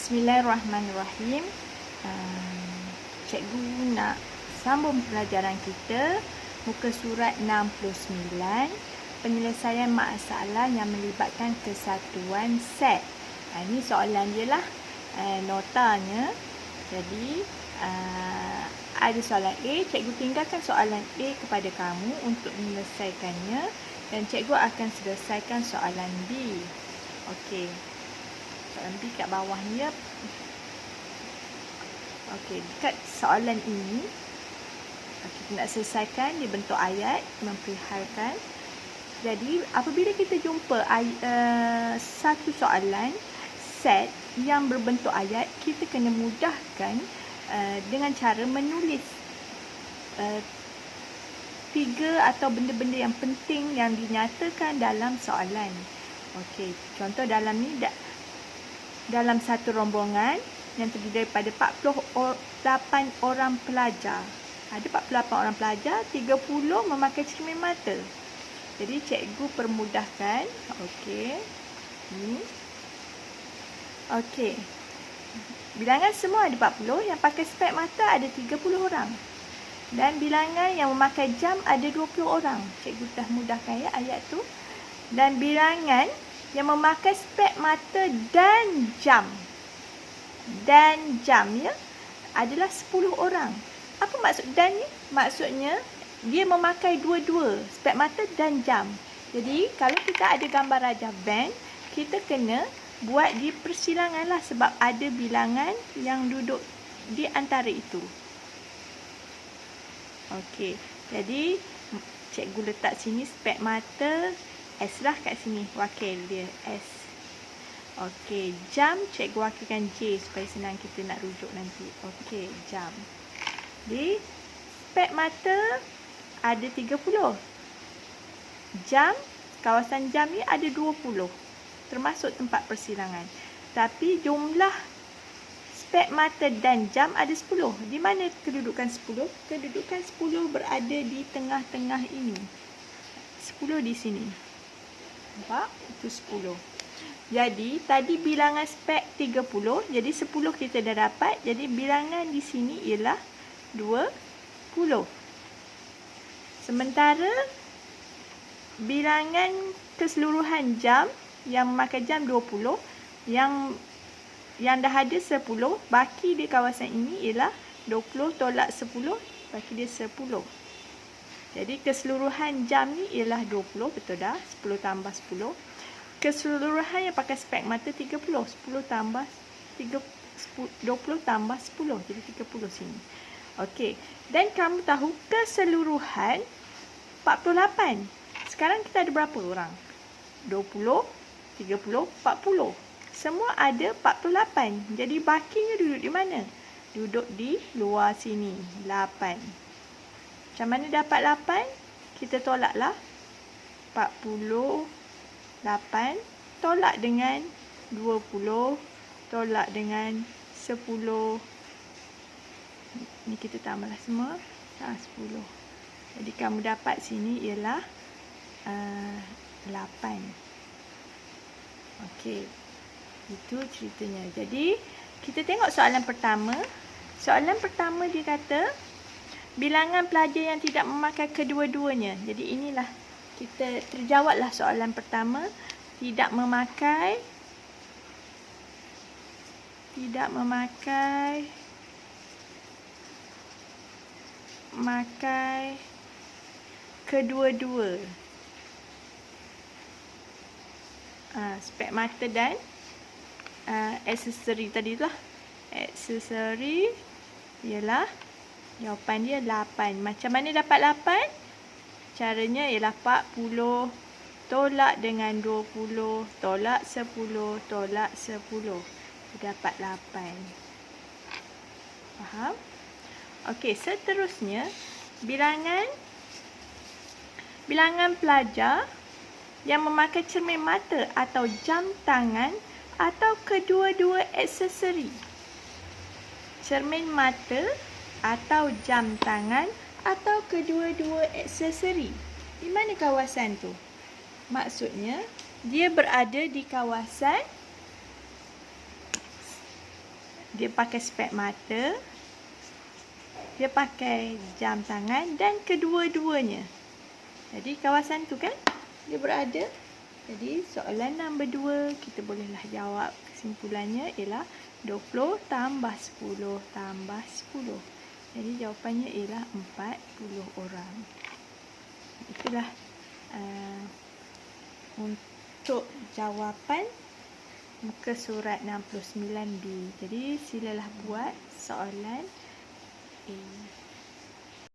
Bismillahirrahmanirrahim. Cikgu nak sambung pelajaran kita, muka surat 69, penyelesaian masalah yang melibatkan kesatuan set. Ini soalan dia lah, notanya. Jadi ada soalan A, cikgu tinggalkan soalan A kepada kamu untuk menyelesaikannya dan cikgu akan selesaikan soalan B. Okey. Soalan B kat bawah ni ya. Okey, dekat soalan ini kita nak selesaikan di bentuk ayat memperihalkan. Jadi apabila kita jumpa satu soalan set yang berbentuk ayat, kita kena mudahkan dengan cara menulis tiga atau benda-benda yang penting yang dinyatakan dalam soalan. Okey, contoh dalam ni dalam satu rombongan yang terdiri daripada 48 orang pelajar. Ada 48 orang pelajar, 30 memakai cermin mata. Jadi cikgu permudahkan. Okey. Ni. Okey. Bilangan semua ada 40, yang pakai spek mata ada 30 orang. Dan bilangan yang memakai jam ada 20 orang. Cikgu dah mudahkan ya ayat tu. Dan bilangan yang memakai spek mata dan jam ya adalah 10 orang. Apa maksud dan ni? Maksudnya dia memakai dua-dua, spek mata dan jam. Jadi kalau kita ada gambar rajah band, kita kena buat di persilangan lah, sebab ada bilangan yang duduk di antara itu. Okey, jadi cikgu letak sini spek mata S lah kat sini, wakil dia S. Okey, jam cikgu wakilkan J supaya senang kita nak rujuk nanti. Okey, jam. Di spek mata ada 30. Jam, kawasan jam ni ada 20. Termasuk tempat persilangan. Tapi jumlah spek mata dan jam ada 10. Di mana kedudukan 10? Kedudukan 10 berada di tengah-tengah ini. 10 di sini. Nampak? Itu 10. Jadi, tadi bilangan spek 30. Jadi, 10 kita dah dapat. Jadi, bilangan di sini ialah 20. Sementara, bilangan keseluruhan jam yang memakai jam 20. Yang dah ada 10. Baki di kawasan ini ialah 20 tolak 10. Baki dia 10. Jadi keseluruhan jam ni ialah 20, betul dah? 10 tambah 10. Keseluruhan yang pakai spek mata 30. 10 tambah 20 tambah 10. Jadi 30 sini. Okey. Dan kamu tahu keseluruhan 48. Sekarang kita ada berapa orang? 20, 30, 40. Semua ada 48. Jadi bakinya duduk di mana? Duduk di luar sini. 8. Macam mana dapat 8? Kita tolaklah. 48 tolak dengan 20 tolak dengan 10. Ni kita tambahlah semua. 10. Jadi kamu dapat sini ialah 8. Okey. Itu ceritanya. Jadi kita tengok soalan pertama. Soalan pertama dia kata bilangan pelajar yang tidak memakai kedua-duanya. Jadi inilah kita terjawablah soalan pertama. Tidak memakai kedua-dua. Spek mata dan aksesori tadi tu lah. Aksesori ialah jawapan dia 8. Macam mana dapat 8? Caranya ialah 40 tolak dengan 20 tolak 10 tolak 10. Dapat 8. Faham? Okey, seterusnya bilangan pelajar yang memakai cermin mata atau jam tangan atau kedua-dua aksesori. Cermin mata atau jam tangan atau kedua-dua aksesori. Di mana kawasan tu? Maksudnya dia berada di kawasan dia pakai spek mata, dia pakai jam tangan dan kedua-duanya. Jadi kawasan tu kan dia berada. Jadi soalan nombor 2 kita bolehlah jawab, kesimpulannya ialah 20 tambah 10 tambah 10. Jadi jawapannya ialah 40 orang. Itulah untuk jawapan muka surat 69B. Jadi silalah buat soalan A.